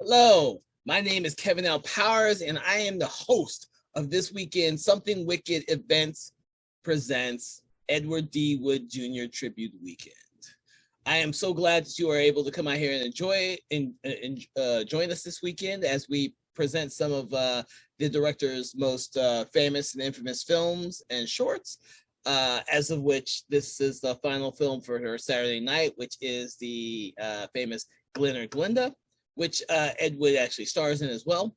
Hello, my name is Kevin L. Powers, and I am the host of this weekend Something Wicked Events presents Edward D. Wood Jr. Tribute Weekend. I am so glad that you are able to come out here and enjoy and join us this weekend as we present some of the director's most famous and infamous films and shorts, as of which this is the final film for her Saturday night, which is the famous GLEN or GLENDA, which Ed Wood actually stars in as well.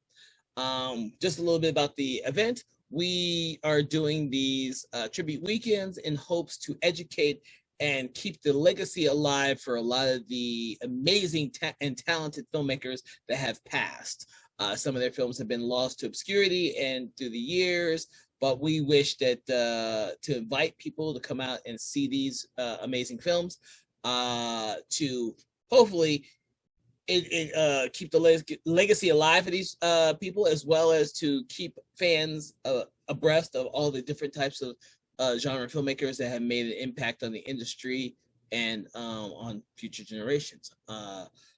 Just a little bit about the event. We are doing these tribute weekends in hopes to educate and keep the legacy alive for a lot of the amazing and talented filmmakers that have passed. Some of their films have been lost to obscurity and through the years, but we wish that to invite people to come out and see these amazing films to hopefully keep the legacy alive for these people, as well as to keep fans abreast of all the different types of genre filmmakers that have made an impact on the industry and on future generations.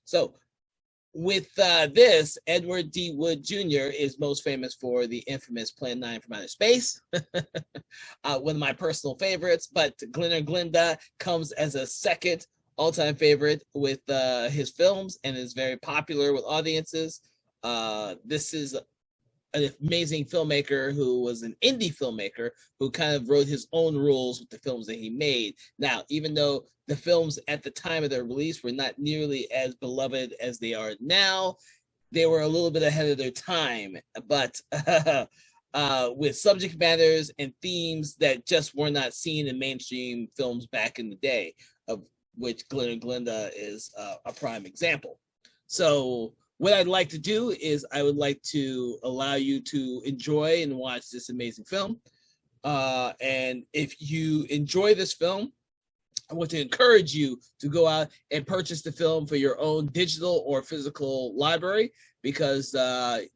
So with this, Edward D. Wood Jr. is most famous for the infamous Plan 9 from Outer Space, one of my personal favorites, but GLEN or GLENDA comes as a second all-time favorite with his films and is very popular with audiences. This is an amazing filmmaker who was an indie filmmaker who kind of wrote his own rules with the films that he made. Now, even though the films at the time of their release were not nearly as beloved as they are now, they were a little bit ahead of their time, but with subject matters and themes that just were not seen in mainstream films back in the day, of which GLEN and GLENDA is a prime example. So what I'd like to do is I would like to allow you to enjoy and watch this amazing film. And if you enjoy this film, I want to encourage you to go out and purchase the film for your own digital or physical library, because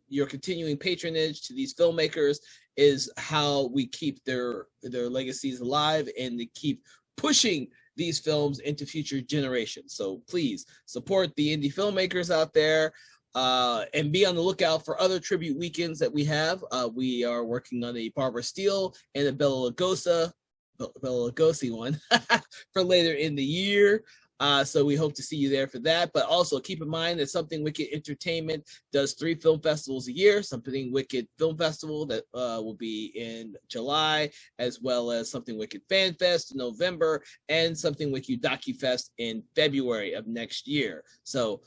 your continuing patronage to these filmmakers is how we keep their legacies alive and to keep pushing these films into future generations. So please support the indie filmmakers out there, and be on the lookout for other tribute weekends that we have. We are working on a Barbara Steele and a Bela Lugosi one for later in the year. So we hope to see you there for that. But also keep in mind that Something Wicked Entertainment does 3 film festivals a year. Something Wicked Film Festival that will be in July, as well as Something Wicked Fan Fest in November, and Something Wicked DocuFest in February of next year. So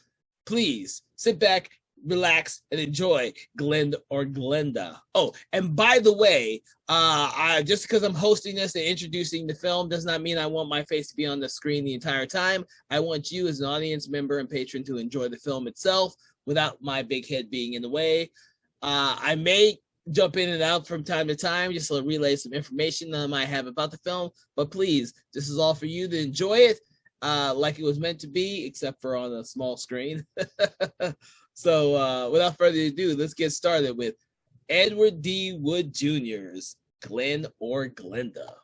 please sit back, relax, and enjoy GLEN or GLENDA. Oh, and by the way, just because I'm hosting this and introducing the film does not mean I want my face to be on the screen the entire time. I want you as an audience member and patron to enjoy the film itself without my big head being in the way. I may jump in and out from time to time just to relay some information that I might have about the film, but please, this is all for you to enjoy it like it was meant to be, except for on a small screen. So without further ado, let's get started with Edward D. Wood Jr.'s GLEN or GLENDA.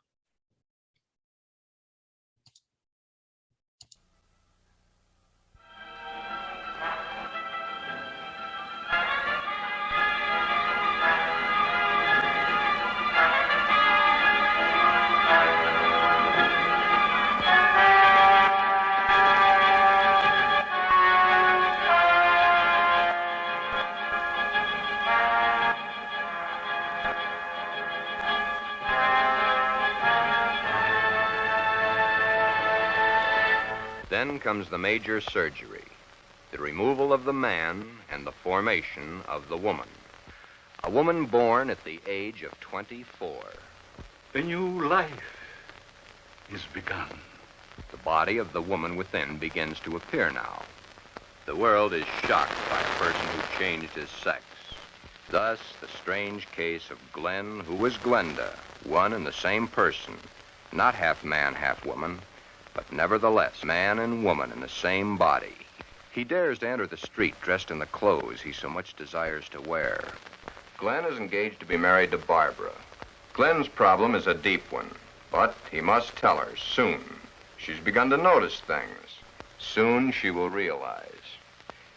Then comes the major surgery, the removal of the man and the formation of the woman. A woman born at the age of 24. A new life is begun. The body of the woman within begins to appear now. The world is shocked by a person who changed his sex. Thus, the strange case of GLEN, who was GLENDA, one and the same person, not half man, half woman, but nevertheless man and woman in the same body. He dares to enter the street dressed in the clothes he so much desires to wear. GLEN is engaged to be married to Barbara. GLEN's problem is a deep one, but he must tell her soon. She's begun to notice things. Soon she will realize.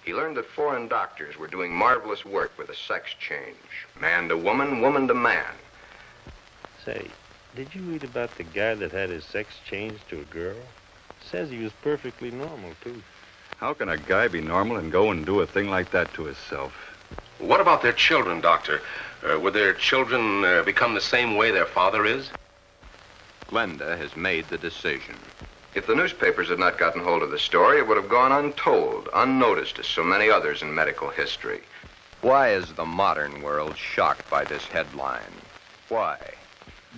He learned that foreign doctors were doing marvelous work with a sex change. Man to woman, woman to man. Say, did you read about the guy that had his sex changed to a girl? Says he was perfectly normal, too. How can a guy be normal and go and do a thing like that to himself? What about their children, Doctor? Would their children become the same way their father is? Glenda has made the decision. If the newspapers had not gotten hold of the story, it would have gone untold, unnoticed as so many others in medical history. Why is the modern world shocked by this headline? Why?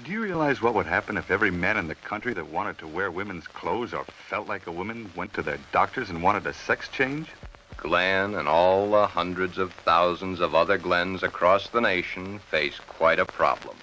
Do you realize what would happen if every man in the country that wanted to wear women's clothes or felt like a woman went to their doctors and wanted a sex change? Glen and all the hundreds of thousands of other Glens across the nation face quite a problem.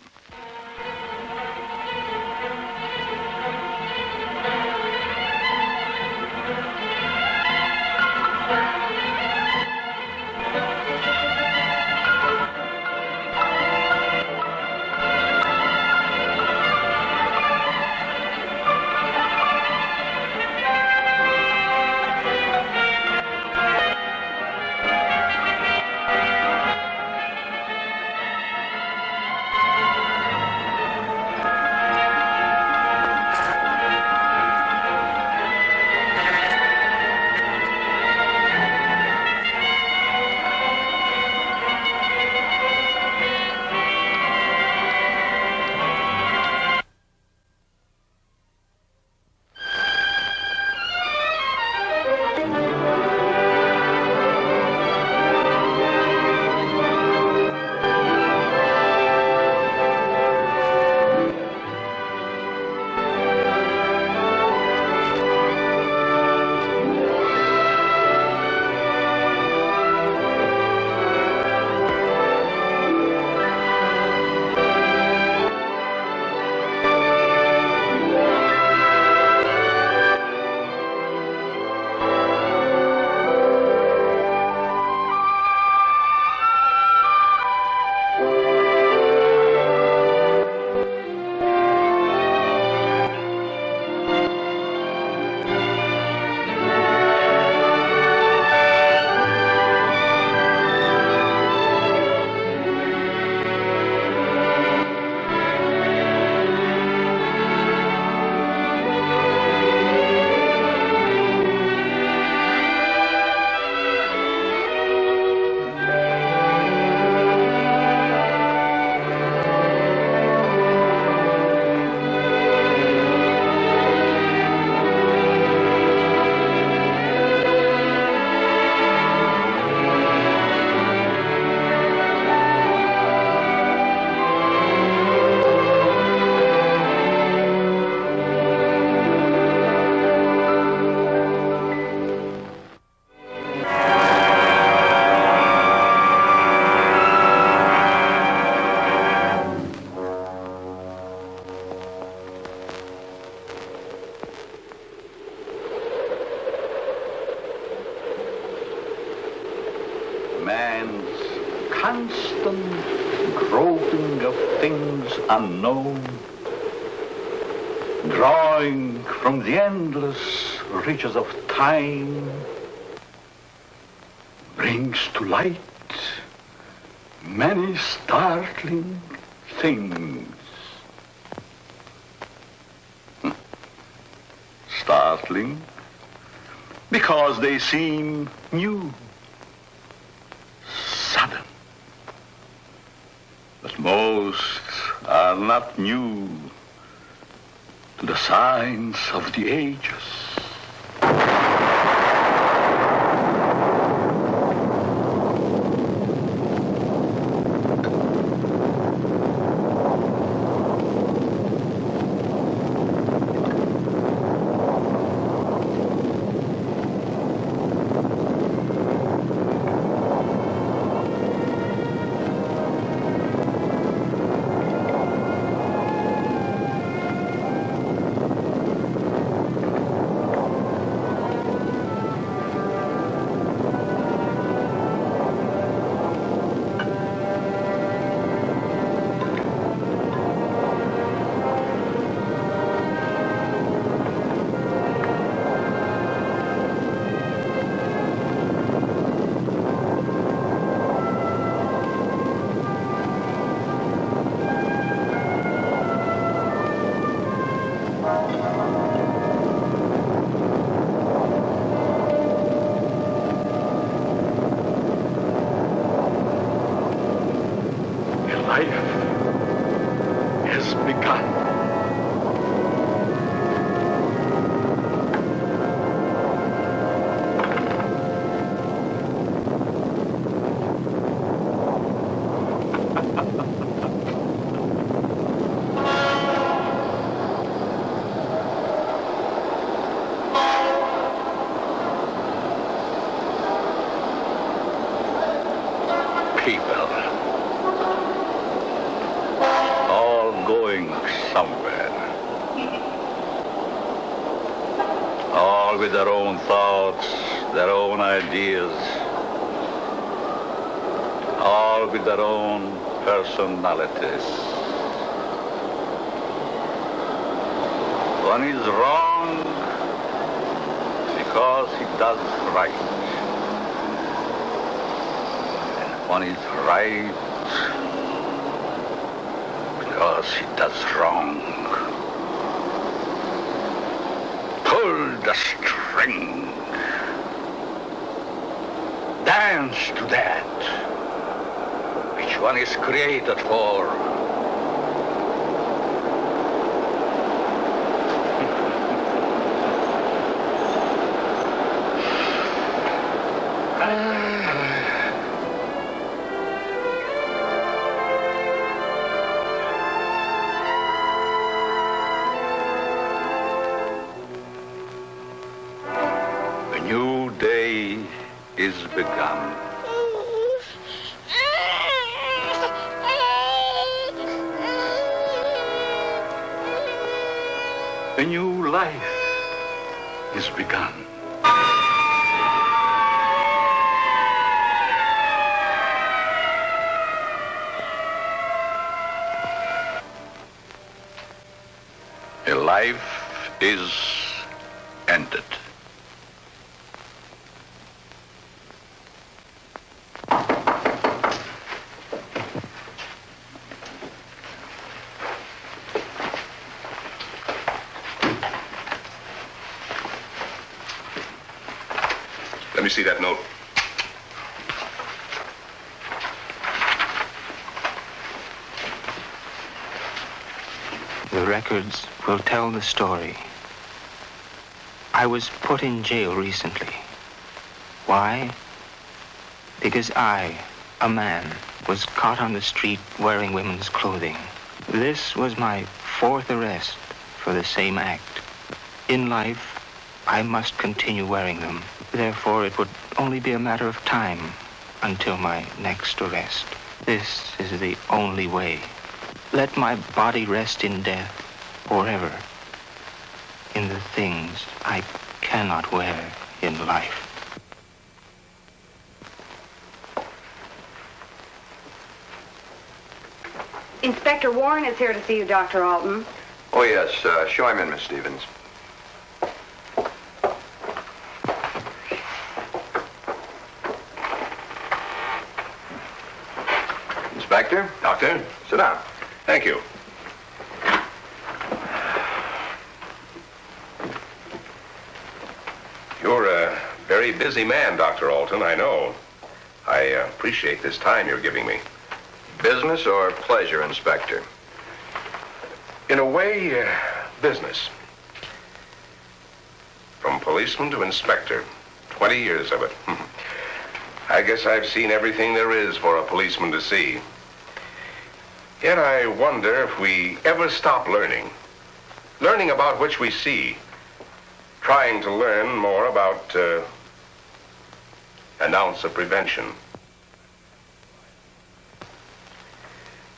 Man's constant groping of things unknown, drawing from the endless reaches of time, brings to light many startling things. Startling because they seem new, sudden. But most are not new to the science of the ages. people, all going somewhere, all with their own thoughts, their own ideas, all with their own personalities. One is wrong because he does right. And one is right because he does wrong. Pull the string. Dance to that. Which one is created for? A new day is begun. A new life is begun. A life is ended. Let me see that note. The records will tell the story. I was put in jail recently. Why? Because I, a man, was caught on the street wearing women's clothing. This was my 4th arrest for the same act. In life, I must continue wearing them. Therefore, it would only be a matter of time until my next arrest. This is the only way. Let my body rest in death forever in the things I cannot wear in life. Inspector Warren is here to see you, Dr. Alton. Oh, yes. Show him in, Miss Stevens. Inspector? Doctor? Sit down. Thank you. You're a very busy man, Dr. Alton, I know. I appreciate this time you're giving me. Business or pleasure, Inspector? In a way, business. From policeman to inspector. 20 years of it. I guess I've seen everything there is for a policeman to see. Yet I wonder if we ever stop learning. Learning about which we see. Trying to learn more about an ounce of prevention.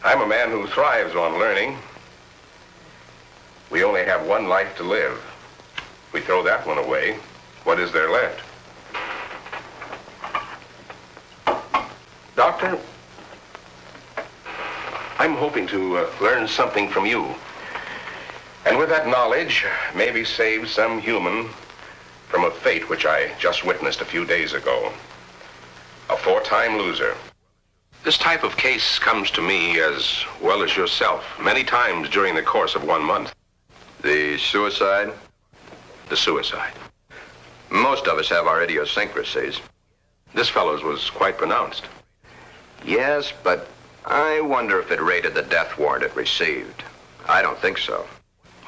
I'm a man who thrives on learning. We only have one life to live. If we throw that one away, what is there left? Doctor, I'm hoping to learn something from you. And with that knowledge, maybe save some human from a fate which I just witnessed a few days ago. A 4-time loser. This type of case comes to me as well as yourself many times during the course of 1 month. The suicide? The suicide. Most of us have our idiosyncrasies. This fellow's was quite pronounced. Yes, but I wonder if it rated the death warrant it received. I don't think so.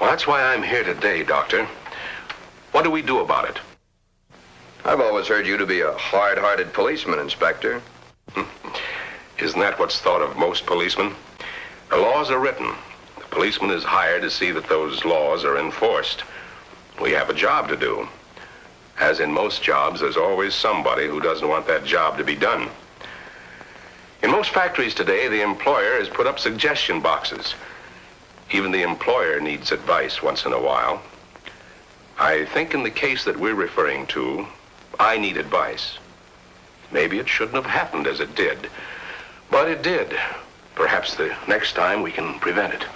Well, that's why I'm here today, Doctor. What do we do about it? I've always heard you to be a hard-hearted policeman, Inspector. Isn't that what's thought of most policemen? The laws are written. The policeman is hired to see that those laws are enforced. We have a job to do. As in most jobs, there's always somebody who doesn't want that job to be done. In most factories today, the employer has put up suggestion boxes. Even the employer needs advice once in a while. I think in the case that we're referring to, I need advice. Maybe it shouldn't have happened as it did, but it did. Perhaps the next time we can prevent it.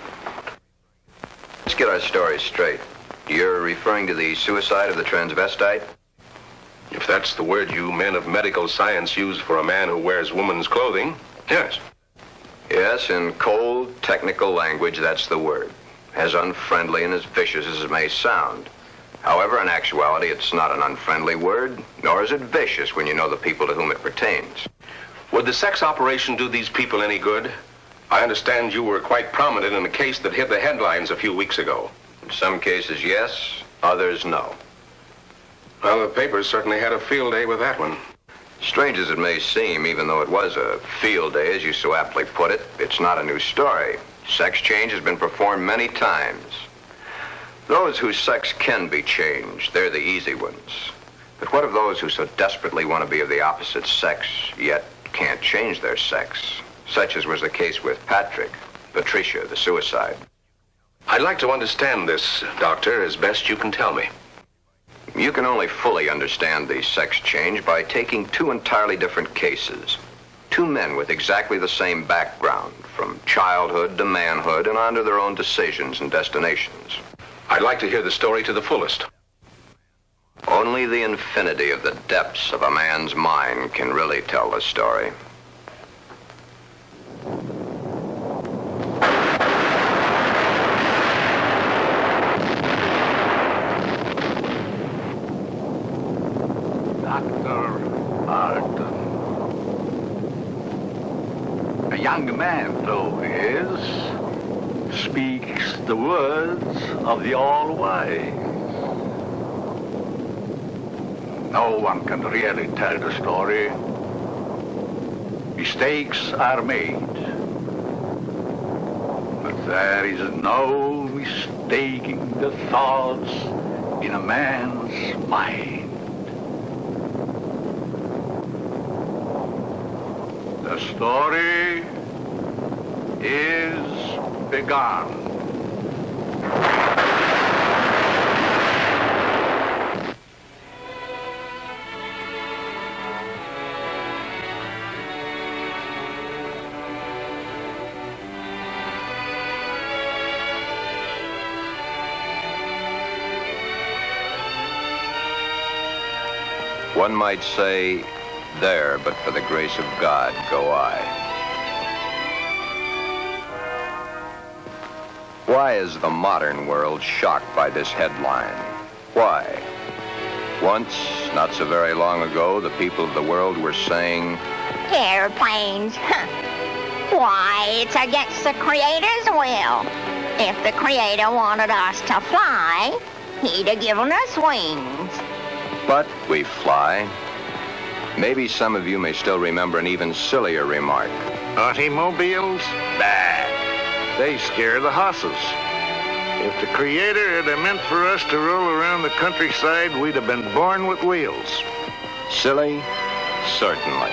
Let's get our story straight. You're referring to the suicide of the transvestite? If that's the word you men of medical science use for a man who wears woman's clothing, yes. Yes, in cold, technical language, that's the word. As unfriendly and as vicious as it may sound. However, in actuality, it's not an unfriendly word, nor is it vicious when you know the people to whom it pertains. Would the sex operation do these people any good? I understand you were quite prominent in a case that hit the headlines a few weeks ago. In some cases, yes, others, no. Well, the papers certainly had a field day with that one. Strange as it may seem, even though it was a field day, as you so aptly put it, it's not a new story. Sex change has been performed many times. Those whose sex can be changed, they're the easy ones. But what of those who so desperately want to be of the opposite sex, yet can't change their sex? Such as was the case with Patricia, the suicide. I'd like to understand this, Doctor, as best you can tell me. You can only fully understand the sex change by taking two entirely different cases. Two men with exactly the same background, from childhood to manhood and on to their own decisions and destinations. I'd like to hear the story to the fullest. Only the infinity of the depths of a man's mind can really tell the story. Dr. Arden. A young man, though he is, speaks the words of the All-Wise. No one can really tell the story. Mistakes are made. But there is no mistaking the thoughts in a man's mind. The story is begun. One might say, there, but for the grace of God, go I. Why is the modern world shocked by this headline? Why? Once, not so very long ago, the people of the world were saying, airplanes. Why, it's against the Creator's will. If the Creator wanted us to fly, he'd have given us wings. But we fly. Maybe some of you may still remember an even sillier remark. Automobiles? Bad. They scare the hosses. If the Creator had meant for us to roll around the countryside, we'd have been born with wheels. Silly? Certainly.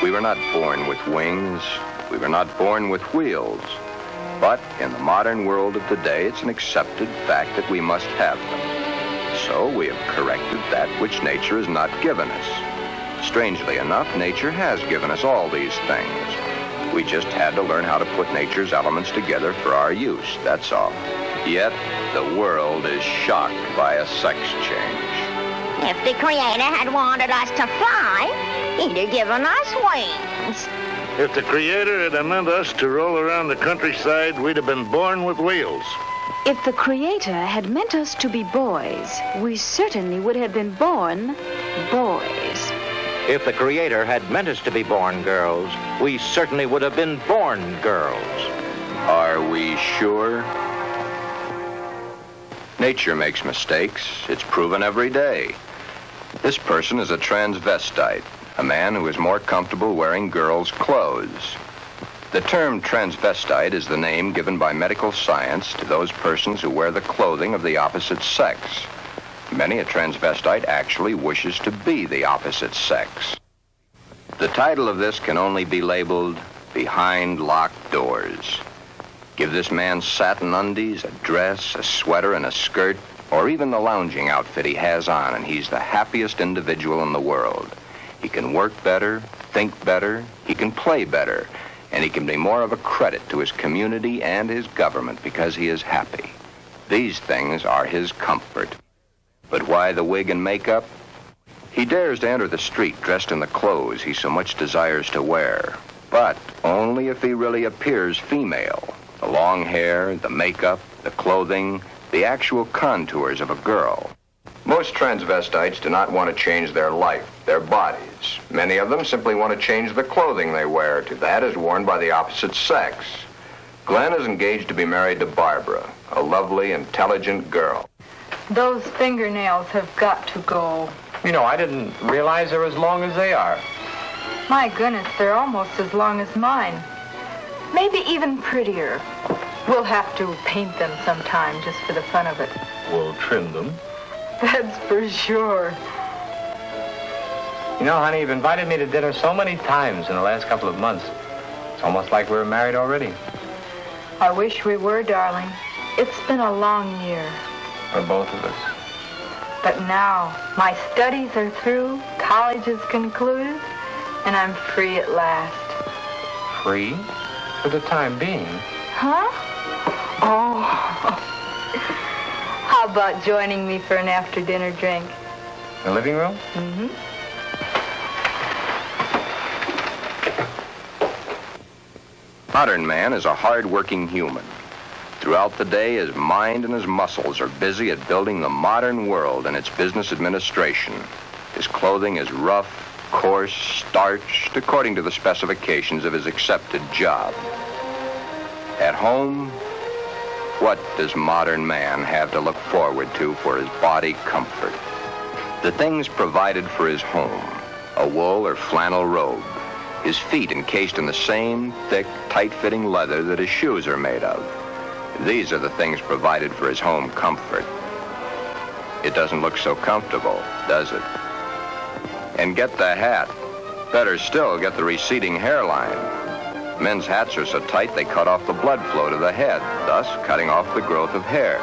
We were not born with wings. We were not born with wheels. But in the modern world of today, it's an accepted fact that we must have them. So we have corrected that which nature has not given us. Strangely enough, nature has given us all these things. We just had to learn how to put nature's elements together for our use, that's all. Yet, the world is shocked by a sex change. If the Creator had wanted us to fly, he'd have given us wings. If the Creator had meant us to roll around the countryside, we'd have been born with wheels. If the Creator had meant us to be boys, we certainly would have been born boys. If the Creator had meant us to be born girls, we certainly would have been born girls. Are we sure? Nature makes mistakes. It's proven every day. This person is a transvestite, a man who is more comfortable wearing girls' clothes. The term transvestite is the name given by medical science to those persons who wear the clothing of the opposite sex. Many a transvestite actually wishes to be the opposite sex. The title of this can only be labeled Behind Locked Doors. Give this man satin undies, a dress, a sweater, and a skirt, or even the lounging outfit he has on, and he's the happiest individual in the world. He can work better, think better, he can play better, and he can be more of a credit to his community and his government because he is happy. These things are his comfort. But why the wig and makeup? He dares to enter the street dressed in the clothes he so much desires to wear, but only if he really appears female. The long hair, the makeup, the clothing, the actual contours of a girl. Most transvestites do not want to change their life, their bodies. Many of them simply want to change the clothing they wear to that is worn by the opposite sex. Glenn is engaged to be married to Barbara, a lovely, intelligent girl. Those fingernails have got to go. You know, I didn't realize they're as long as they are. My goodness, they're almost as long as mine. Maybe even prettier. We'll have to paint them sometime just for the fun of it. We'll trim them. That's for sure. You know, honey, you've invited me to dinner so many times in the last couple of months. It's almost like we're married already. I wish we were, darling. It's been a long year. For both of us. But now, my studies are through, college is concluded, and I'm free at last. Free? For the time being. Huh? Oh. How about joining me for an after-dinner drink? The living room? Mm-hmm. Modern man is a hard-working human. Throughout the day, his mind and his muscles are busy at building the modern world and its business administration. His clothing is rough, coarse, starched, according to the specifications of his accepted job. At home, what does modern man have to look forward to for his body comfort? The things provided for his home, a wool or flannel robe, his feet encased in the same thick, tight-fitting leather that his shoes are made of. These are the things provided for his home comfort. It doesn't look so comfortable, does it? And get the hat. Better still, get the receding hairline. Men's hats are so tight they cut off the blood flow to the head, thus cutting off the growth of hair.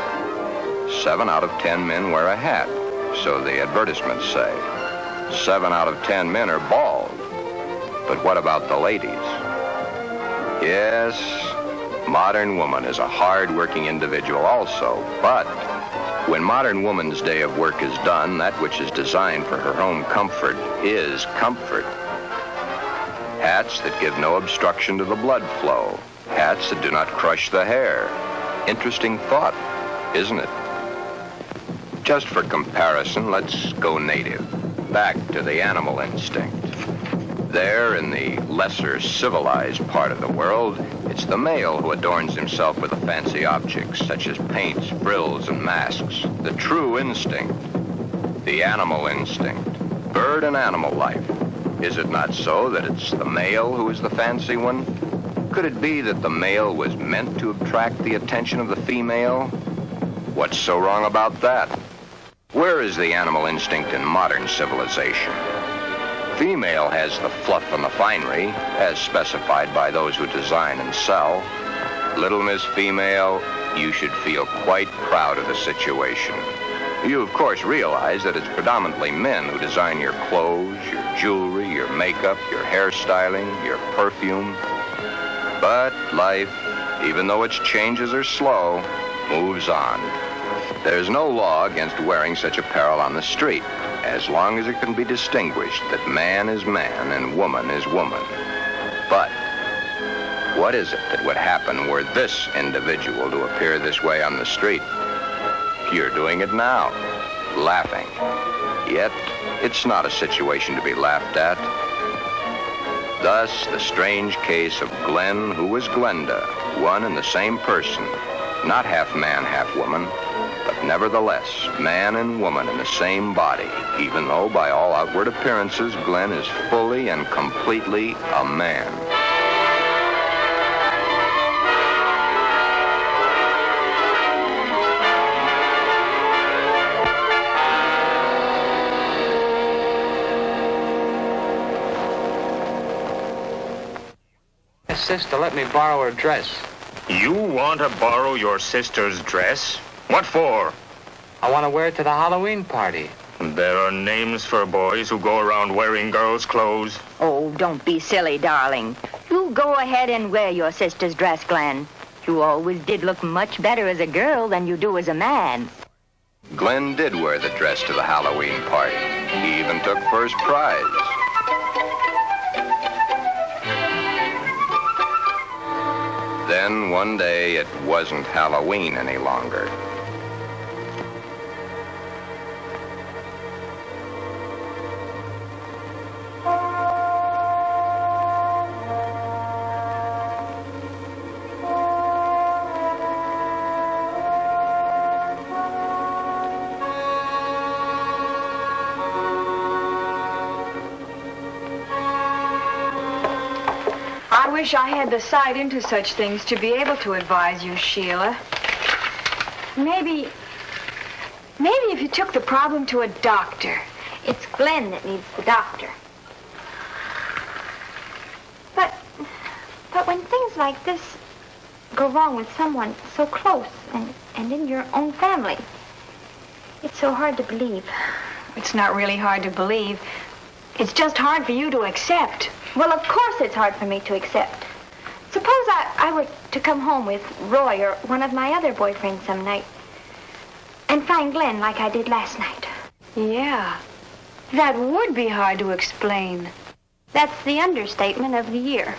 7 out of 10 men wear a hat, so the advertisements say. 7 out of 10 men are bald. But what about the ladies? Yes, modern woman is a hard-working individual also, but when modern woman's day of work is done, that which is designed for her home comfort is comfort. Hats that give no obstruction to the blood flow. Hats that do not crush the hair. Interesting thought, isn't it? Just for comparison, let's go native. Back to the animal instinct. There, in the lesser civilized part of the world, it's the male who adorns himself with the fancy objects, such as paints, frills, and masks. The true instinct. The animal instinct. Bird and animal life. Is it not so that it's the male who is the fancy one? Could it be that the male was meant to attract the attention of the female? What's so wrong about that? Where is the animal instinct in modern civilization? Female has the fluff and the finery, as specified by those who design and sell. Little Miss Female, you should feel quite proud of the situation. You, of course, realize that it's predominantly men who design your clothes, your jewelry, your makeup, your hairstyling, your perfume. But life, even though its changes are slow, moves on. There's no law against wearing such apparel on the street, as long as it can be distinguished that man is man and woman is woman. But what is it that would happen were this individual to appear this way on the street? You're doing it now, laughing. Yet, it's not a situation to be laughed at. Thus, the strange case of Glenn, who was Glenda, one and the same person, not half man, half woman, but nevertheless, man and woman in the same body, even though by all outward appearances, Glenn is fully and completely a man. sister let me borrow her dress. You want to borrow your sister's dress? What for? I want to wear it to the Halloween party. There are names for boys who go around wearing girls' clothes. Oh, don't be silly, darling. You go ahead and wear your sister's dress, Glenn. You always did look much better as a girl than you do as a man. Glenn did wear the dress to the Halloween party. He even took first prize. Then one day it wasn't Halloween any longer. I wish I had the sight into such things to be able to advise you, Sheila. Maybe if you took the problem to a doctor. It's Glenn that needs the doctor. But when things like this go wrong with someone so close and in your own family, it's so hard to believe. It's not really hard to believe. It's just hard for you to accept. Well, of course it's hard for me to accept. Suppose I were to come home with Roy or one of my other boyfriends some night and find Glenn like I did last night. Yeah, that would be hard to explain. That's the understatement of the year.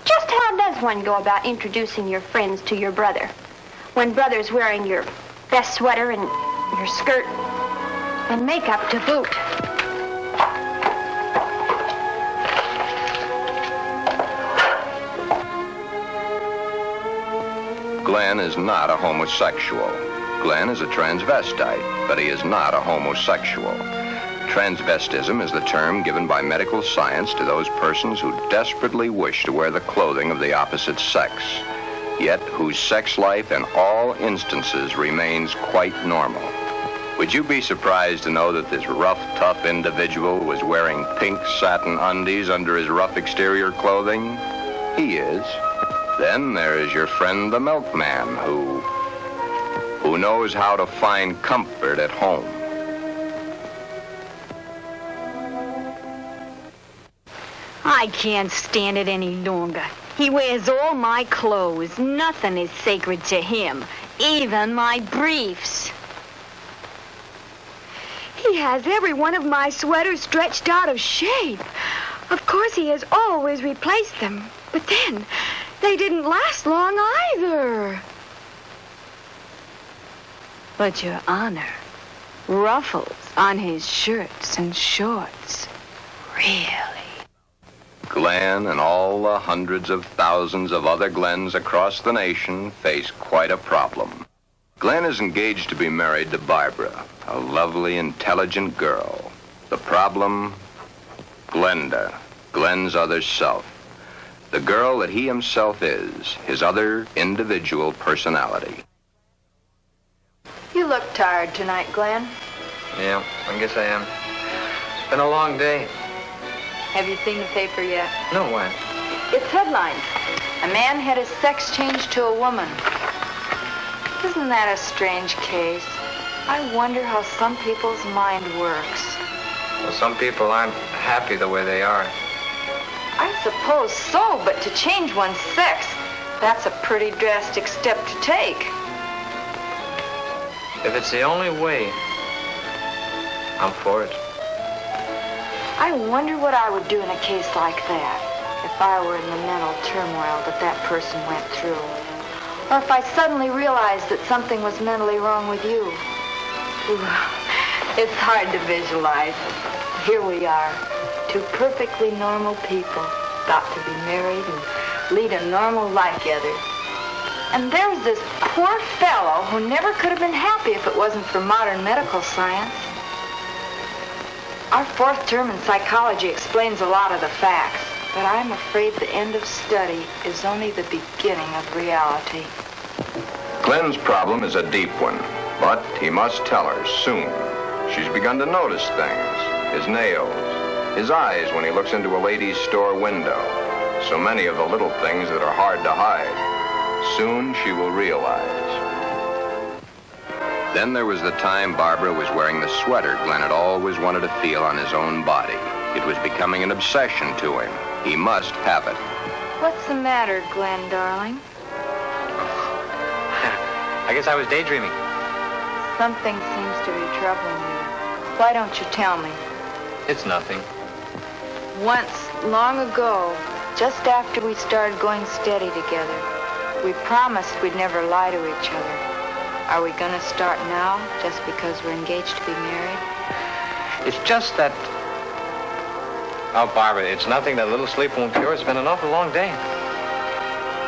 Just how does one go about introducing your friends to your brother when brother's wearing your best sweater and your skirt and makeup to boot? Glenn is not a homosexual. Glenn is a transvestite, but he is not a homosexual. Transvestism is the term given by medical science to those persons who desperately wish to wear the clothing of the opposite sex, yet whose sex life in all instances remains quite normal. Would you be surprised to know that this rough, tough individual was wearing pink satin undies under his rough exterior clothing? He is. Then there is your friend the milkman who knows how to find comfort at home. I can't stand it any longer. He wears all my clothes. Nothing is sacred to him, even my briefs. He has every one of my sweaters stretched out of shape. Of course, he has always replaced them, but then they didn't last long either. But, Your Honor, ruffles on his shirts and shorts. Really? Glenn and all the hundreds of thousands of other Glens across the nation face quite a problem. Glenn is engaged to be married to Barbara, a lovely, intelligent girl. The problem? Glenda, Glenn's other self. The girl that he himself is, his other individual personality. You look tired tonight, Glenn. Yeah, I guess I am. It's been a long day. Have you seen the paper yet? No, what? It's headlines. A man had his sex changed to a woman. Isn't that a strange case? I wonder how some people's mind works. Well, some people aren't happy the way they are. I suppose so, but to change one's sex, that's a pretty drastic step to take. If it's the only way, I'm for it. I wonder what I would do in a case like that, if I were in the mental turmoil that person went through. Or if I suddenly realized that something was mentally wrong with you. Ooh, it's hard to visualize. Here we are, two perfectly normal people, about to be married and lead a normal life together. And there's this poor fellow who never could have been happy if it wasn't for modern medical science. Our fourth term in psychology explains a lot of the facts, but I'm afraid the end of study is only the beginning of reality. Glenn's problem is a deep one, but he must tell her soon. She's begun to notice things, his nails, his eyes when he looks into a lady's store window. So many of the little things that are hard to hide. Soon she will realize. Then there was the time Barbara was wearing the sweater Glenn had always wanted to feel on his own body. It was becoming an obsession to him. He must have it. What's the matter, Glenn, darling? I guess I was daydreaming. Something seems to be troubling you. Why don't you tell me? It's nothing. Once, long ago, just after we started going steady together, we promised we'd never lie to each other. Are we gonna start now, just because we're engaged to be married? It's just that... Oh, Barbara, it's nothing. That little sleep won't cure. It's been an awful long day.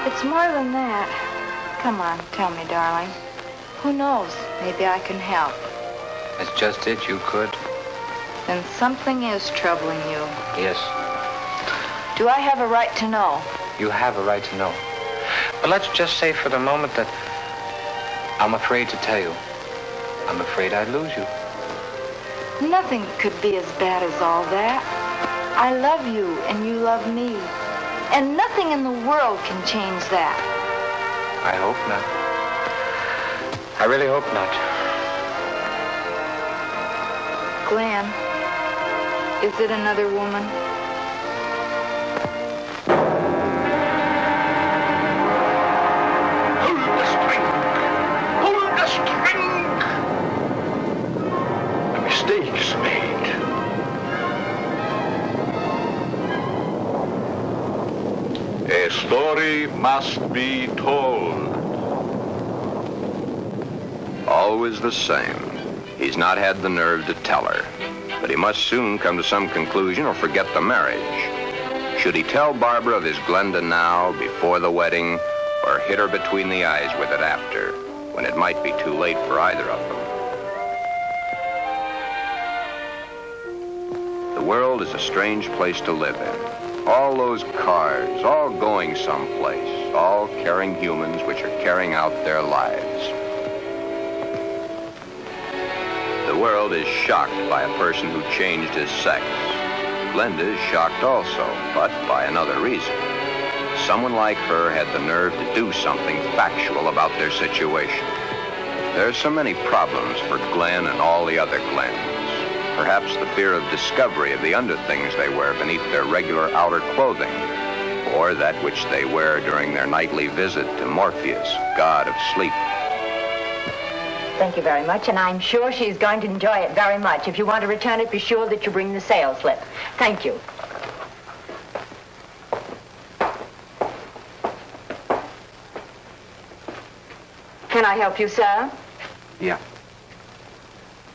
It's more than that. Come on, tell me, darling. Who knows? Maybe I can help. That's just it. You could. Then something is troubling you. Yes. Do I have a right to know? You have a right to know. But let's just say for the moment that I'm afraid to tell you. I'm afraid I'd lose you. Nothing could be as bad as all that. I love you and you love me. And nothing in the world can change that. I hope not. I really hope not. Glenn, is it another woman? Mistakes made. A story must be told. Always the same. He's not had the nerve to tell her. But he must soon come to some conclusion or forget the marriage. Should he tell Barbara of his Glenda now, before the wedding, or hit her between the eyes with it after, when it might be too late for either of them? The world is a strange place to live in. All those cars, all going someplace, all carrying humans which are carrying out their lives. The world is shocked by a person who changed his sex. Glenda is shocked also, but by another reason. Someone like her had the nerve to do something factual about their situation. There are so many problems for Glenn and all the other Glens. Perhaps the fear of discovery of the underthings they wear beneath their regular outer clothing, or that which they wear during their nightly visit to Morpheus, god of sleep. Thank you very much, and I'm sure she's going to enjoy it very much. If you want to return it, be sure that you bring the sales slip. Thank you. Can I help you, sir? Yeah.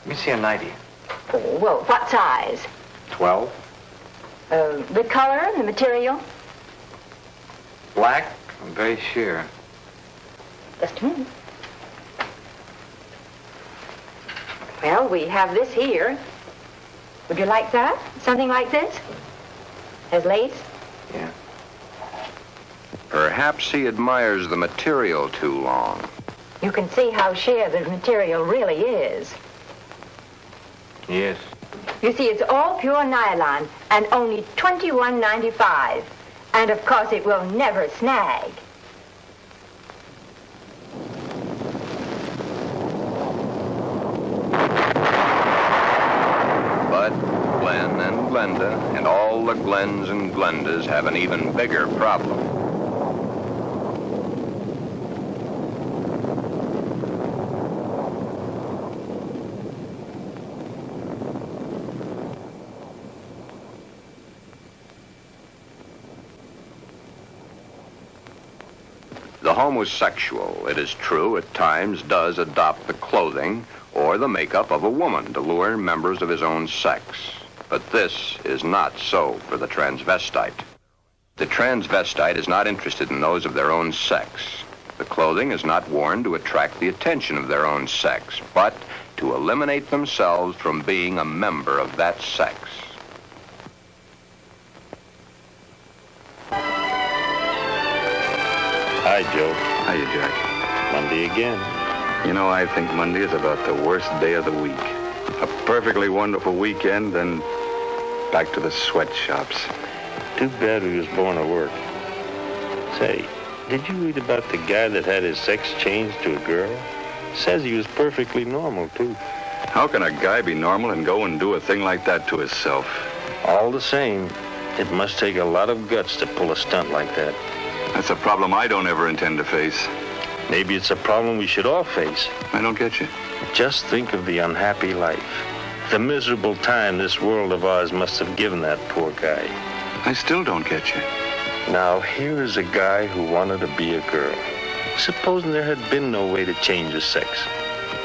Let me see a 90. Oh, well, what size? 12. The color, the material? Black? I'm very sure. Just a minute. Well, we have this here. Would you like that? Something like this? Has lace? Yeah. Perhaps he admires the material too long. You can see how sheer the material really is. Yes. You see, it's all pure nylon and only $21.95. And of course, it will never snag. But Glenn and Glenda and all the Glens and Glendas have an even bigger problem. The homosexual, it is true, at times does adopt the clothing or the makeup of a woman to lure members of his own sex. But this is not so for the transvestite. The transvestite is not interested in those of their own sex. The clothing is not worn to attract the attention of their own sex, but to eliminate themselves from being a member of that sex. Hi, Joe. Hiya, Jack. Monday again. You know, I think Monday is about the worst day of the week. A perfectly wonderful weekend, then back to the sweatshops. Too bad he was born to work. Say, did you read about the guy that had his sex changed to a girl? Says he was perfectly normal, too. How can a guy be normal and go and do a thing like that to himself? All the same, it must take a lot of guts to pull a stunt like that. That's a problem I don't ever intend to face. Maybe it's a problem we should all face. I don't get you. Just think of the unhappy life. The miserable time this world of ours must have given that poor guy. I still don't get you. Now, here is a guy who wanted to be a girl. Supposing there had been no way to change his sex.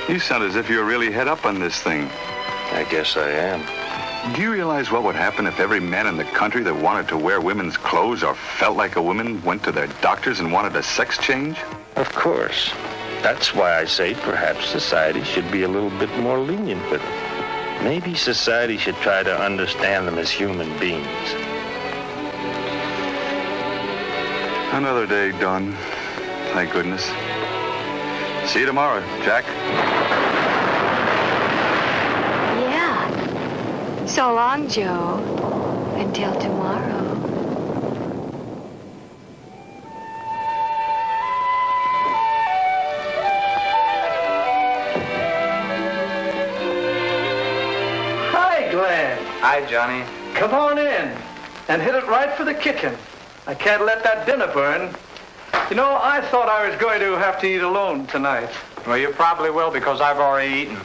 You sound as if you're really head up on this thing. I guess I am. Do you realize what would happen if every man in the country that wanted to wear women's clothes or felt like a woman went to their doctors and wanted a sex change? Of course. That's why I say perhaps society should be a little bit more lenient with them. Maybe society should try to understand them as human beings. Another day done. Thank goodness. See you tomorrow, Jack. Yeah. So long, Joe. Until tomorrow. Hi, Glenn. Hi, Johnny. Come on in and hit it right for the kitchen. I can't let that dinner burn. You know, I thought I was going to have to eat alone tonight. Well, you probably will because I've already eaten.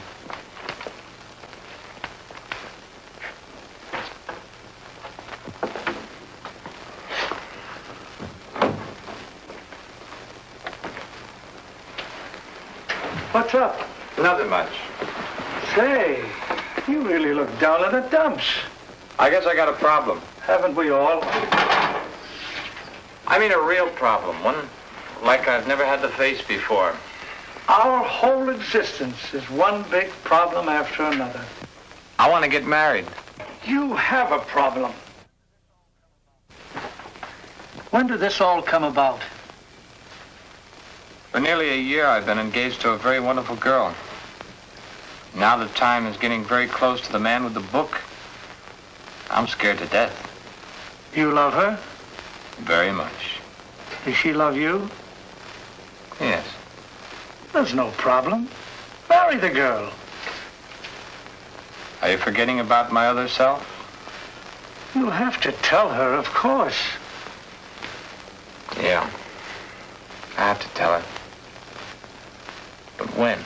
What's up? Nothing much. Say, you really look down in the dumps. I guess I got a problem. Haven't we all? I mean a real problem, one like I've never had to face before. Our whole existence is one big problem after another. I want to get married. You have a problem. When did this all come about? For nearly a year, I've been engaged to a very wonderful girl. Now the time is getting very close to the man with the book. I'm scared to death. You love her? Very much. Does she love you? Yes. There's no problem. Marry the girl. Are you forgetting about my other self? You'll have to tell her, of course. Yeah. I have to tell her. But when?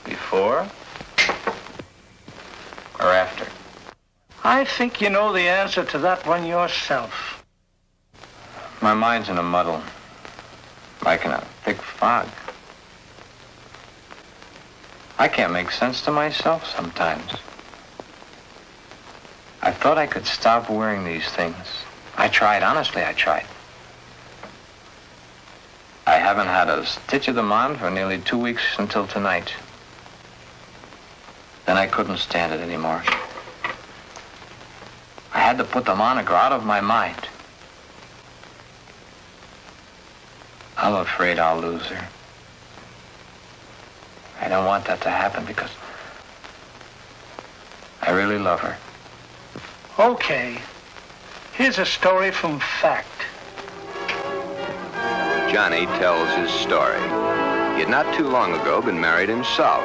Before? Or after? I think you know the answer to that one yourself. My mind's in a muddle. Like in a thick fog. I can't make sense to myself sometimes. I thought I could stop wearing these things. I tried, honestly, I tried. I haven't had a stitch of them on for nearly 2 weeks until tonight. Then I couldn't stand it anymore. I had to put them on or go out of my mind. I'm afraid I'll lose her. I don't want that to happen because I really love her. Okay. Here's a story from fact. Johnny tells his story. He had not too long ago been married himself.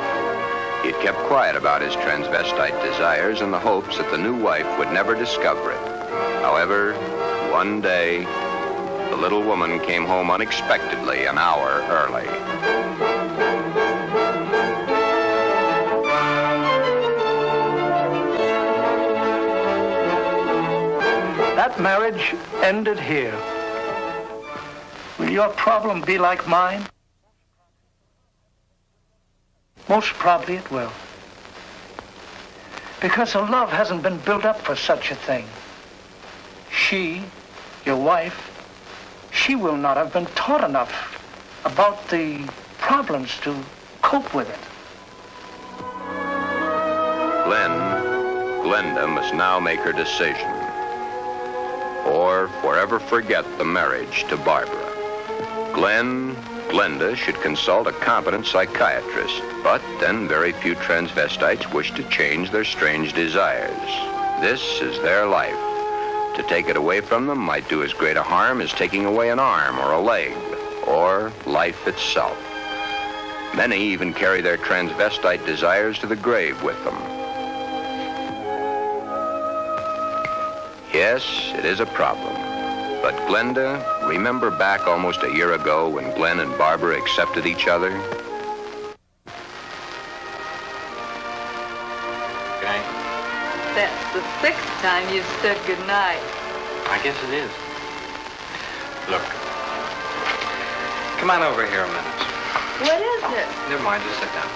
He had kept quiet about his transvestite desires in the hopes that the new wife would never discover it. However, one day, the little woman came home unexpectedly an hour early. That marriage ended here. Will your problem be like mine? Most probably it will. Because a love hasn't been built up for such a thing. She, your wife, she will not have been taught enough about the problems to cope with it. Glenda must now make her decision. Or forever forget the marriage to Barbara. Glenda should consult a competent psychiatrist, but then very few transvestites wish to change their strange desires. This is their life. To take it away from them might do as great a harm as taking away an arm or a leg, or life itself. Many even carry their transvestite desires to the grave with them. Yes, it is a problem. But Glenda, remember back almost a year ago when Glenn and Barbara accepted each other? Okay. That's the 6th time you've said goodnight. I guess it is. Look. Come on over here a minute. What is it? Never mind, just sit down.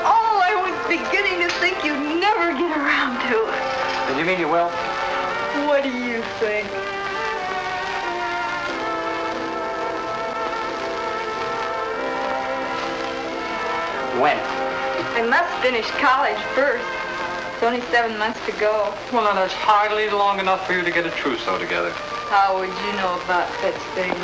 Oh, I was beginning to think you'd never get around to it. Did you mean you will? What do you think? When? I must finish college first. It's only 7 months to go. Well, now, that's hardly long enough for you to get a trousseau together. How would you know about such things?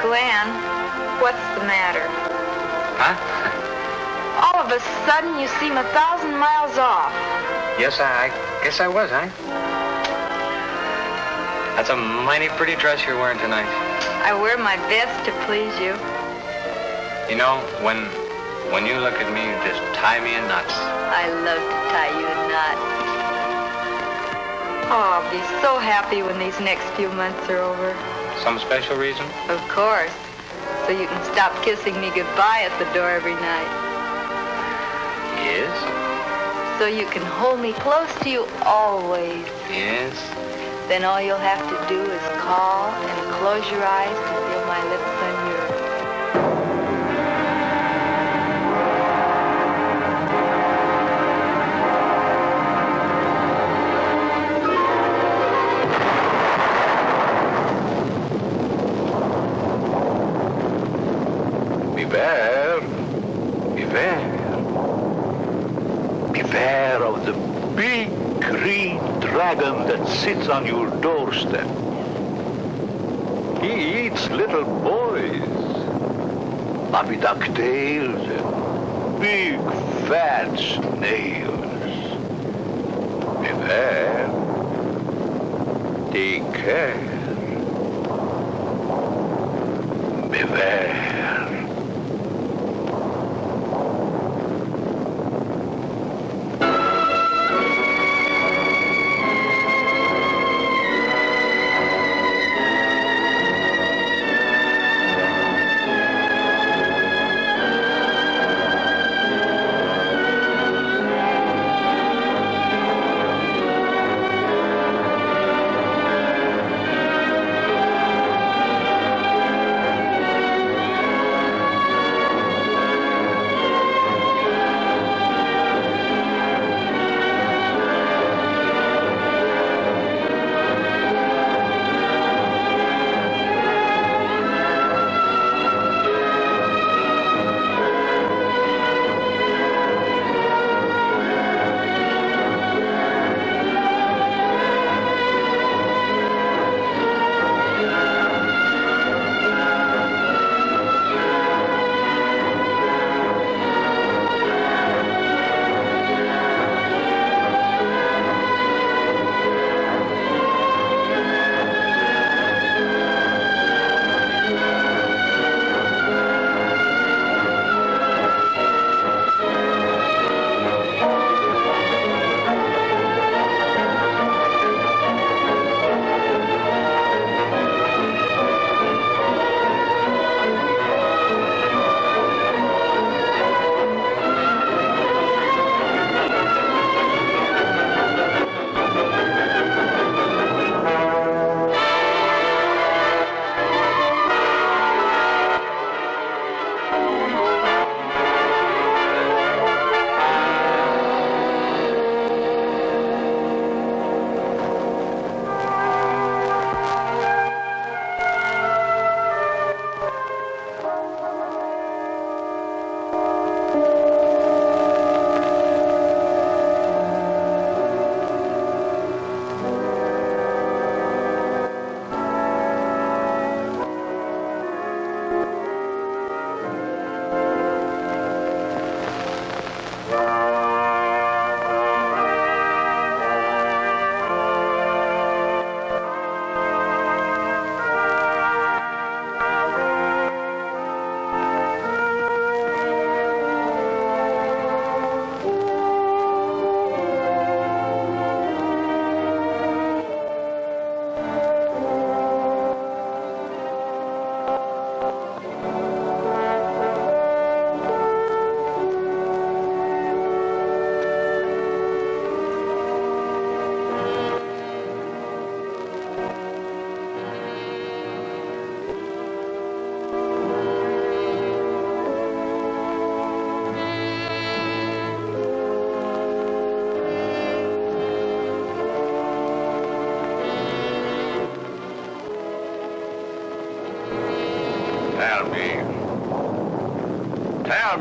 Glenn, what's the matter? Huh? All of a sudden, you seem 1,000 miles off. Yes, I guess I was, huh? That's a mighty pretty dress you're wearing tonight. I wear my best to please you. You know, when you look at me, you just tie me in knots. I love to tie you in knots. Oh, I'll be so happy when these next few months are over. Some special reason? Of course. So you can stop kissing me goodbye at the door every night. Yes? So you can hold me close to you always. Yes? Then all you'll have to do is call and close your eyes to feel my lips on yours. Beware. Beware. Beware of the big green dragon that sits on your doorstep. He eats little boys, floppy ducktails, and big fat snails. Beware. Take care. Beware.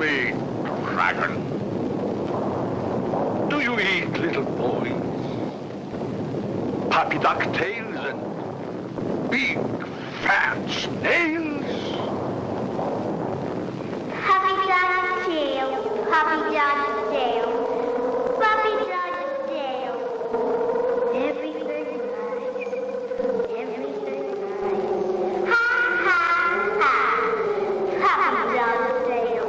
me, dragon. Do you eat little boys? Puppy ducktails and big fat snails? Puppy ducktail, puppy ducktail, puppy ducktail. Everything nice, everything nice. Ha ha ha, puppy ducktail.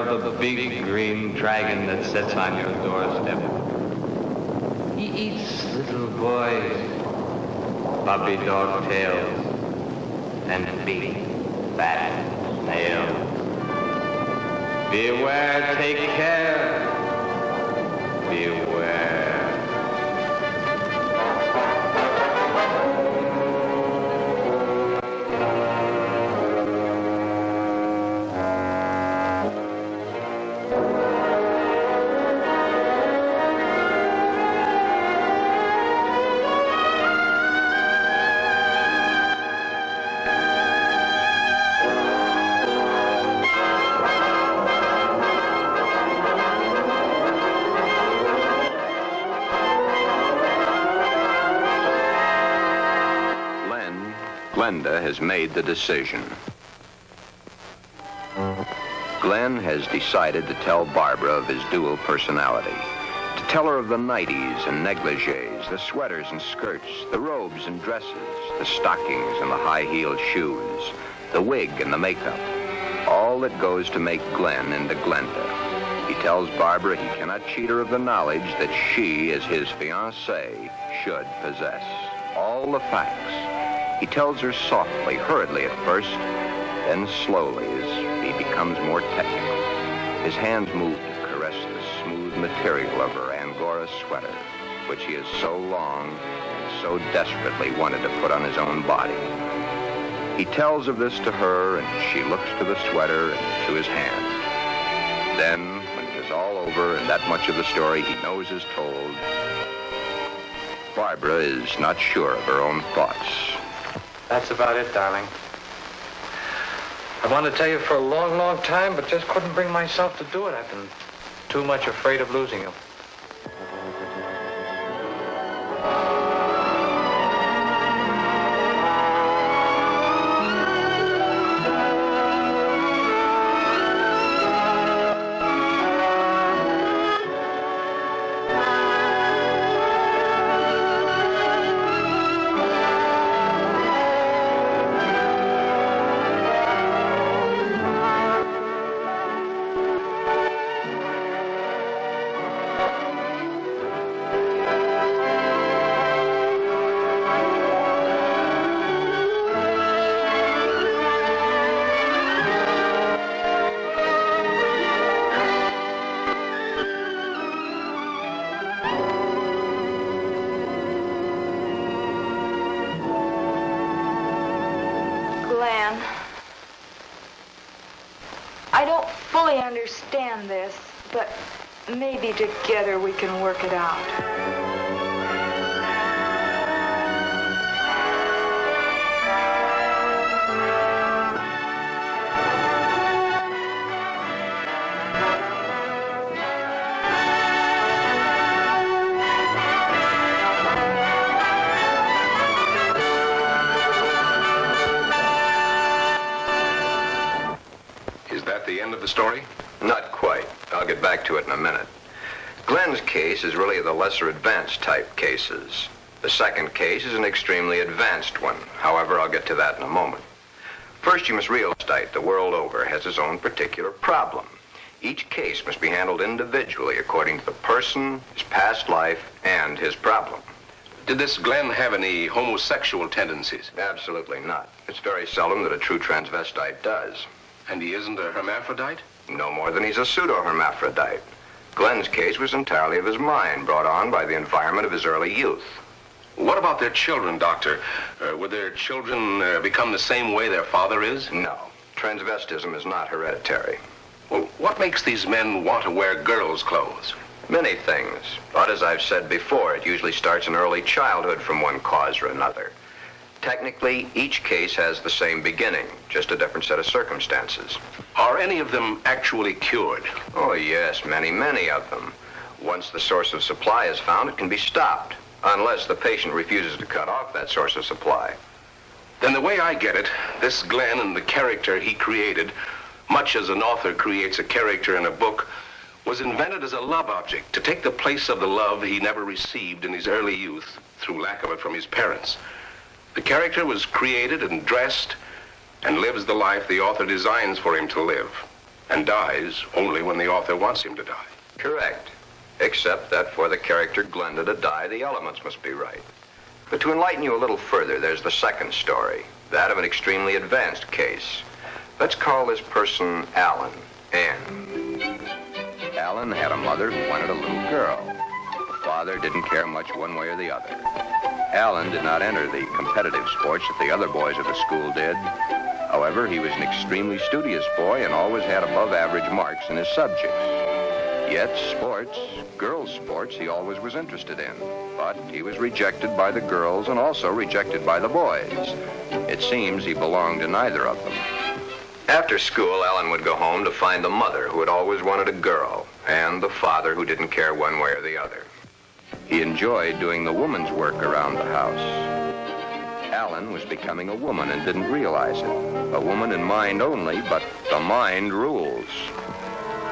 of the big green dragon that sits on your doorstep. He eats little boys, puppy dog tails, and big, fat snails. Beware, take care. Beware. GLENDA has made the decision. Glenn has decided to tell Barbara of his dual personality. To tell her of the nighties and negligees, the sweaters and skirts, the robes and dresses, the stockings and the high-heeled shoes, the wig and the makeup. All that goes to make Glenn into Glenda. He tells Barbara he cannot cheat her of the knowledge that she, as his fiancée, should possess. All the facts. He tells her softly, hurriedly at first, then slowly as he becomes more technical. His hands move to caress the smooth material of her Angora sweater, which he has so long and so desperately wanted to put on his own body. He tells of this to her, and she looks to the sweater and to his hand. Then, when it is all over and that much of the story he knows is told, Barbara is not sure of her own thoughts. That's about it, darling. I wanted to tell you for a long, long time, but just couldn't bring myself to do it. I've been too much afraid of losing you. Glenn, I don't fully understand this, but maybe together we can work it out. The story? Not quite. I'll get back to it in a minute. Glenn's case is really the lesser advanced type cases. The second case is an extremely advanced one. However, I'll get to that in a moment. First, you must realize that the world over has its own particular problem. Each case must be handled individually according to the person, his past life, and his problem. Did this Glenn have any homosexual tendencies? Absolutely not. It's very seldom that a true transvestite does. And he isn't a hermaphrodite? No more than he's a pseudo-hermaphrodite. Glenn's case was entirely of his mind, brought on by the environment of his early youth. What about their children, Doctor? Would their children become the same way their father is? No. Transvestism is not hereditary. Well, what makes these men want to wear girls' clothes? Many things. But as I've said before, it usually starts in early childhood from one cause or another. Technically, each case has the same beginning, just a different set of circumstances. Are any of them actually cured? Oh, yes, many of them. Once the source of supply is found, it can be stopped, unless the patient refuses to cut off that source of supply. Then the way I get it, this Glenn and the character he created, much as an author creates a character in a book, was invented as a love object to take the place of the love he never received in his early youth through lack of it from his parents. The character was created and dressed and lives the life the author designs for him to live. and dies only when the author wants him to die. Correct. Except that for the character Glenda to die, the elements must be right. But to enlighten you a little further, there's the second story, that of an extremely advanced case. Let's call this person Alan, Ann. Alan had a mother who wanted a little girl. The father didn't care much one way or the other. Alan did not enter the competitive sports that the other boys of the school did. However, he was an extremely studious boy and always had above average marks in his subjects. Yet sports, girls' sports, he always was interested in. But he was rejected by the girls and also rejected by the boys. It seems he belonged to neither of them. After school, Alan would go home to find the mother who had always wanted a girl and the father who didn't care one way or the other. He enjoyed doing the woman's work around the house. Alan was becoming a woman and didn't realize it. A woman in mind only, but the mind rules.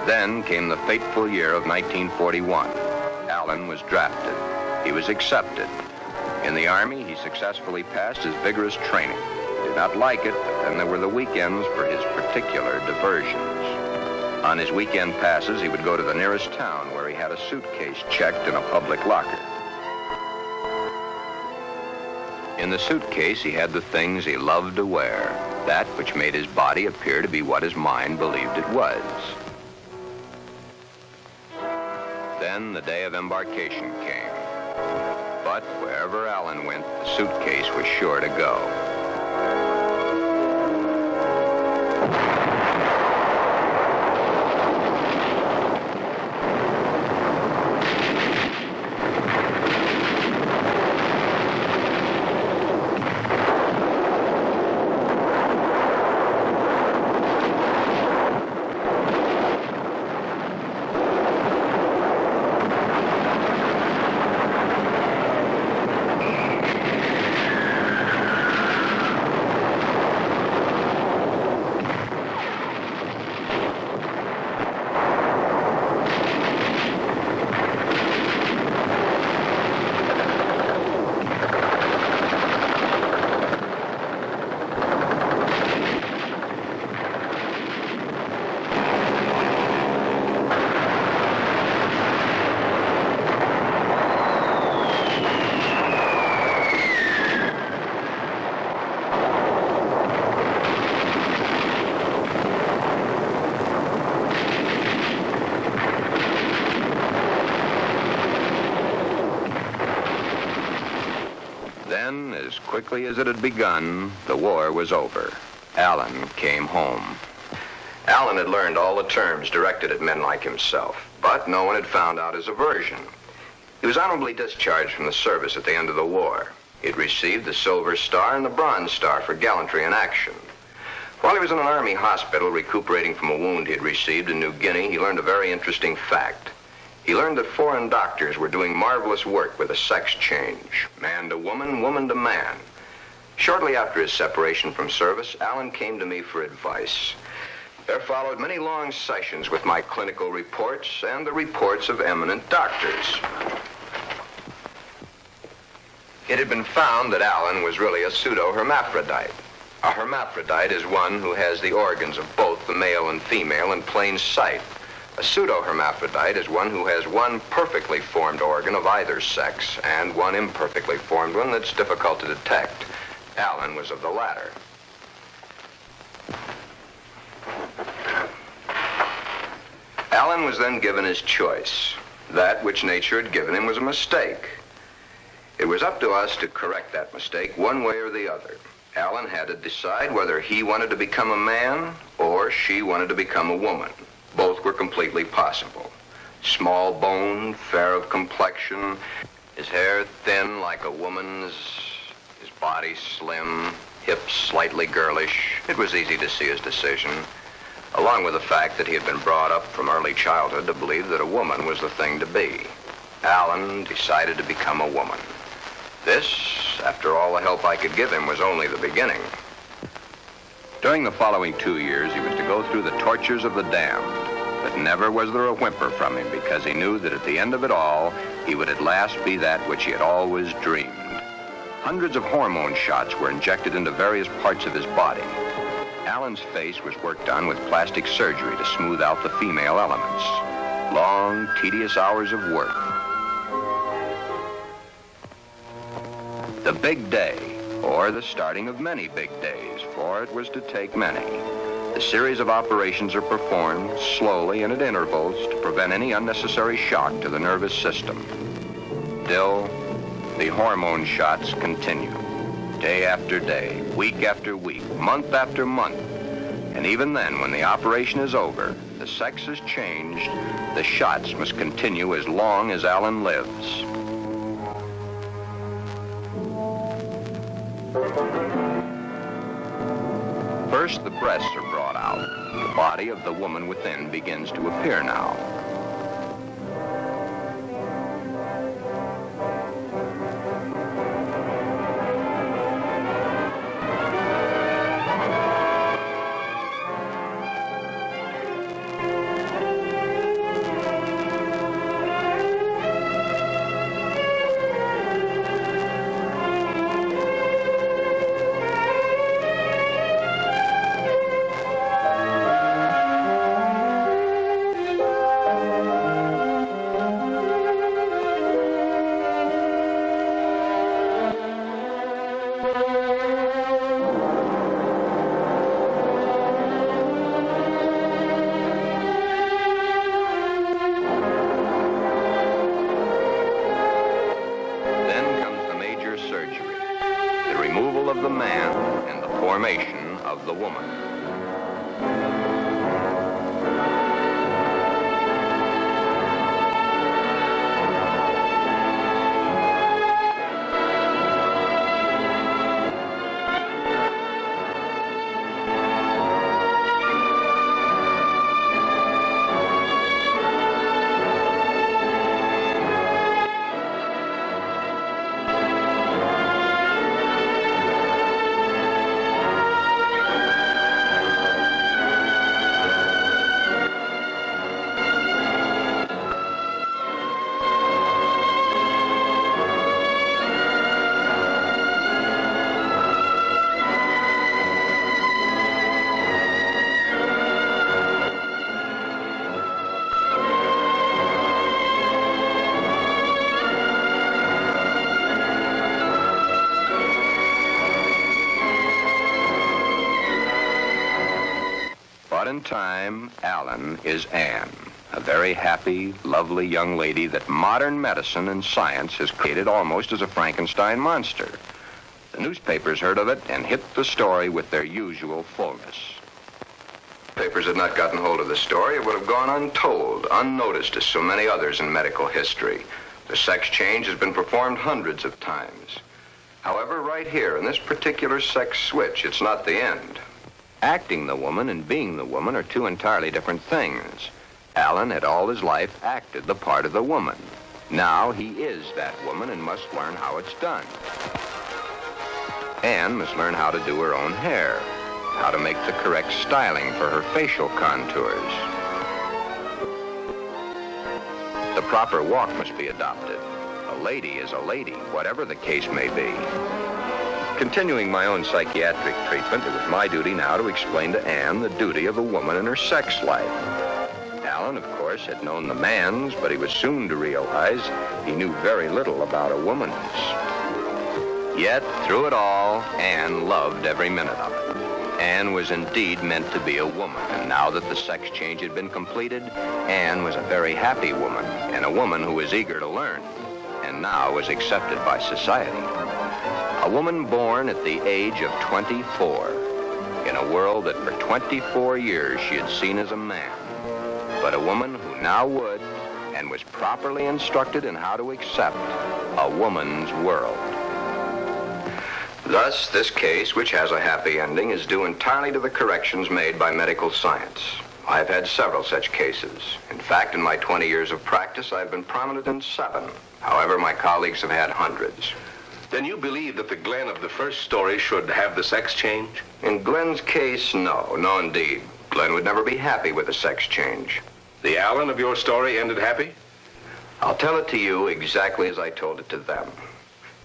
Then came the fateful year of 1941. Alan was drafted. He was accepted. In the Army, he successfully passed his vigorous training. Did not like it, but then there were the weekends for his particular diversions. On his weekend passes, he would go to the nearest town where he had a suitcase checked in a public locker. In the suitcase, he had the things he loved to wear, that which made his body appear to be what his mind believed it was. Then the day of embarkation came. But wherever Alan went, the suitcase was sure to go. As quickly as it had begun, the war was over. Alan came home. Alan had learned all the terms directed at men like himself, but no one had found out his aversion. He was honorably discharged from the service at the end of the war. He had received the Silver Star and the Bronze Star for gallantry in action. While he was in an Army hospital recuperating from a wound he had received in New Guinea, he learned a very interesting fact. He learned that foreign doctors were doing marvelous work with a sex change, man to woman, woman to man. Shortly after his separation from service, Alan came to me for advice. There followed many long sessions with my clinical reports and the reports of eminent doctors. It had been found that Alan was really a pseudo-hermaphrodite. A hermaphrodite is one who has the organs of both the male and female in plain sight. A pseudo-hermaphrodite is one who has one perfectly formed organ of either sex and one imperfectly formed one that's difficult to detect. Alan was of the latter. Alan was then given his choice. That which nature had given him was a mistake. It was up to us to correct that mistake one way or the other. Alan had to decide whether he wanted to become a man or she wanted to become a woman. Both were completely possible. Small boned, fair of complexion, his hair thin like a woman's, his body slim, hips slightly girlish. It was easy to see his decision, along with the fact that he had been brought up from early childhood to believe that a woman was the thing to be. Alan decided to become a woman. This, after all the help I could give him, was only the beginning. During the following 2 years, he was to go through the tortures of the damned. But never was there a whimper from him, because he knew that at the end of it all, he would at last be that which he had always dreamed. Hundreds of hormone shots were injected into various parts of his body. Alan's face was worked on with plastic surgery to smooth out the female elements. Long, tedious hours of work. The big day, or the starting of many big days, for it was to take many. The series of operations are performed slowly and at intervals to prevent any unnecessary shock to the nervous system. Still, the hormone shots continue. Day after day, week after week, month after month. And even then, when the operation is over, the sex has changed, the shots must continue as long as Alan lives. First, the breasts are brought out. The body of the woman within begins to appear now. In time, Alan is Anne, a very happy, lovely young lady that modern medicine and science has created almost as a Frankenstein monster. The newspapers heard of it and hit the story with their usual fullness. Papers had not gotten hold of the story, it would have gone untold, unnoticed as so many others in medical history. The sex change has been performed hundreds of times. However, right here, in this particular sex switch, it's not the end. Acting the woman and being the woman are two entirely different things. Alan had all his life acted the part of the woman. Now he is that woman and must learn how it's done. Anne must learn how to do her own hair, how to make the correct styling for her facial contours. The proper walk must be adopted. A lady is a lady, whatever the case may be. Continuing my own psychiatric treatment, it was my duty now to explain to Anne the duty of a woman in her sex life. Alan, of course, had known the man's, but he was soon to realize he knew very little about a woman's. Yet, through it all, Anne loved every minute of it. Anne was indeed meant to be a woman, and now that the sex change had been completed, Anne was a very happy woman, and a woman who was eager to learn, and now was accepted by society. A woman born at the age of 24, in a world that for 24 years she had seen as a man, but a woman who now would, and was properly instructed in how to accept, a woman's world. Thus, this case, which has a happy ending, is due entirely to the corrections made by medical science. I've had several such cases. In fact, in my 20 years of practice, I've been prominent in 7. However, my colleagues have had hundreds. Then you believe that the Glen of the first story should have the sex change? In Glen's case, no. No, indeed. Glen would never be happy with a sex change. The Alan of your story ended happy? I'll tell it to you exactly as I told it to them.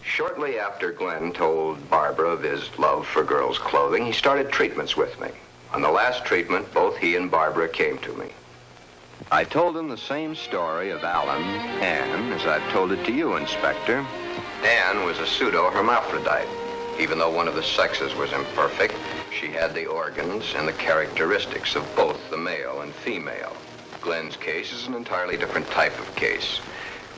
Shortly after Glen told Barbara of his love for girls' clothing, he started treatments with me. On the last treatment, both he and Barbara came to me. I told them the same story of Alan, Anne, as I've told it to you, Inspector. Anne was a pseudo-hermaphrodite. Even though one of the sexes was imperfect, she had the organs and the characteristics of both the male and female. Glen's case is an entirely different type of case.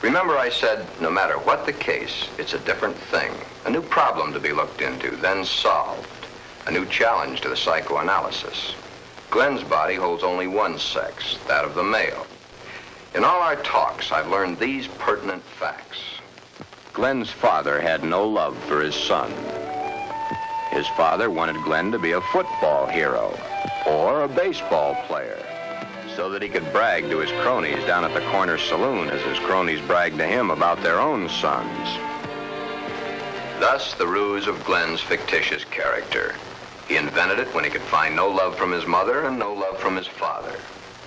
Remember I said, no matter what the case, it's a different thing, a new problem to be looked into, then solved, a new challenge to the psychoanalysis. Glen's body holds only one sex, that of the male. In all our talks, I've learned these pertinent facts. Glen's father had no love for his son. His father wanted Glen to be a football hero or a baseball player so that he could brag to his cronies down at the corner saloon as his cronies bragged to him about their own sons. Thus, the ruse of Glen's fictitious character. He invented it when he could find no love from his mother and no love from his father.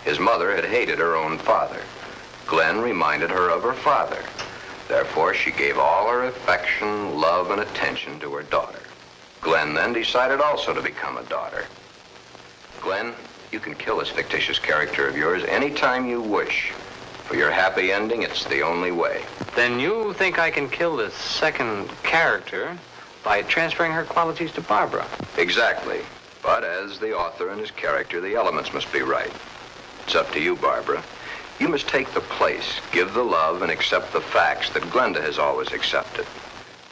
His mother had hated her own father. Glen reminded her of her father. Therefore, she gave all her affection, love, and attention to her daughter. Glen then decided also to become a daughter. Glen, you can kill this fictitious character of yours anytime you wish. For your happy ending, it's the only way. Then you think I can kill this second character by transferring her qualities to Barbara? Exactly. But as the author and his character, the elements must be right. It's up to you, Barbara. You must take the place, give the love, and accept the facts that Glenda has always accepted.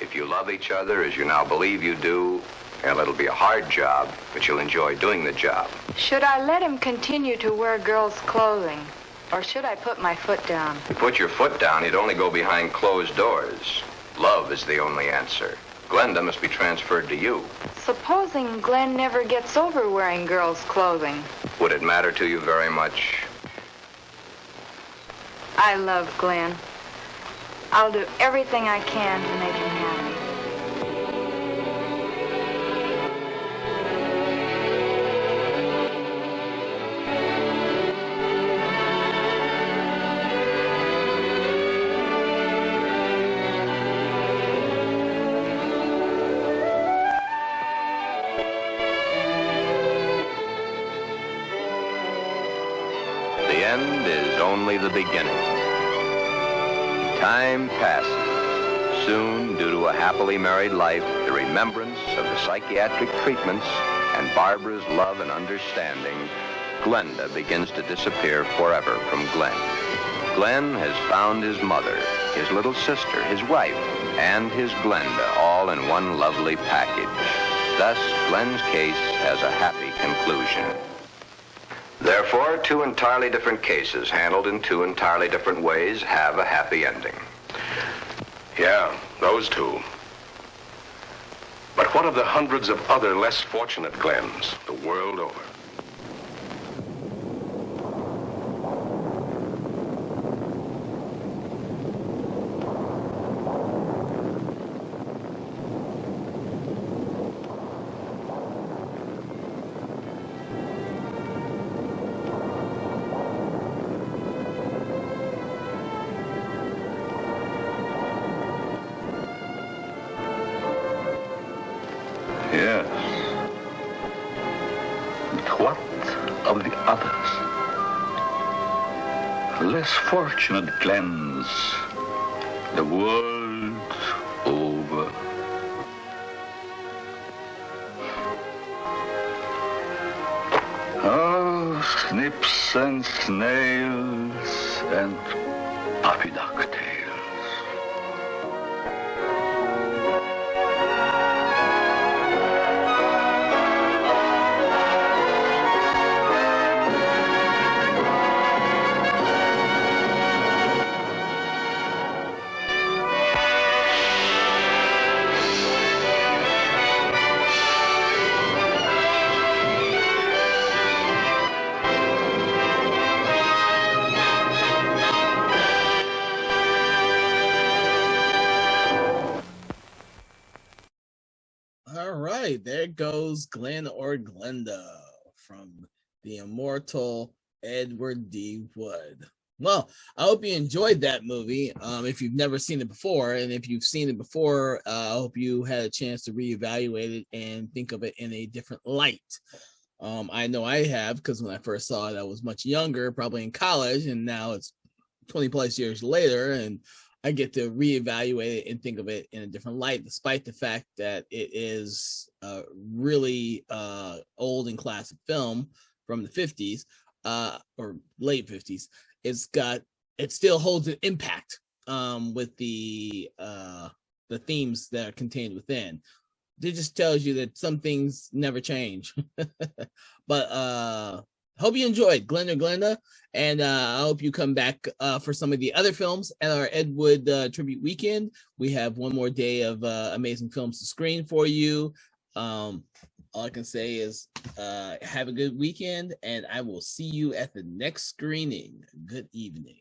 If you love each other as you now believe you do, well, it'll be a hard job, but you'll enjoy doing the job. Should I let him continue to wear girls' clothing? Or should I put my foot down? If you put your foot down, you'd only go behind closed doors. Love is the only answer. Glenda must be transferred to you. Supposing Glen never gets over wearing girls' clothing. Would it matter to you very much? I love Glen. I'll do everything I can to make him happy. The end is only the beginning. Time passes. Soon, due to a happily married life, the remembrance of the psychiatric treatments, and Barbara's love and understanding, Glenda begins to disappear forever from Glen. Glen has found his mother, his little sister, his wife, and his Glenda all in one lovely package. Thus, Glen's case has a happy conclusion. Therefore, two entirely different cases, handled in two entirely different ways, have a happy ending. Yeah, those two. But what of the hundreds of other less fortunate Glens the world over? Yes. But what of the others? Less fortunate Glens, the world over. Oh, snips and snails and puppy dog tails. All right, there goes Glen or Glenda from the immortal Edward D. Wood. Well, I hope you enjoyed that movie. If you've never seen it before, and if you've seen it before, I hope you had a chance to reevaluate it and think of it in a different light. I know I have, because when I first saw it, I was much younger, probably in college, and now it's 20 plus years later, and I get to reevaluate it and think of it in a different light, despite the fact that it is a really old and classic film from the 50s or late 50s. It still holds an impact with the themes that are contained within. It just tells you that some things never change. But hope you enjoyed Glenda Glenda, and I hope you come back for some of the other films at our Ed Wood Tribute Weekend. We have one more day of amazing films to screen for you. All I can say is have a good weekend, and I will see you at the next screening. Good evening.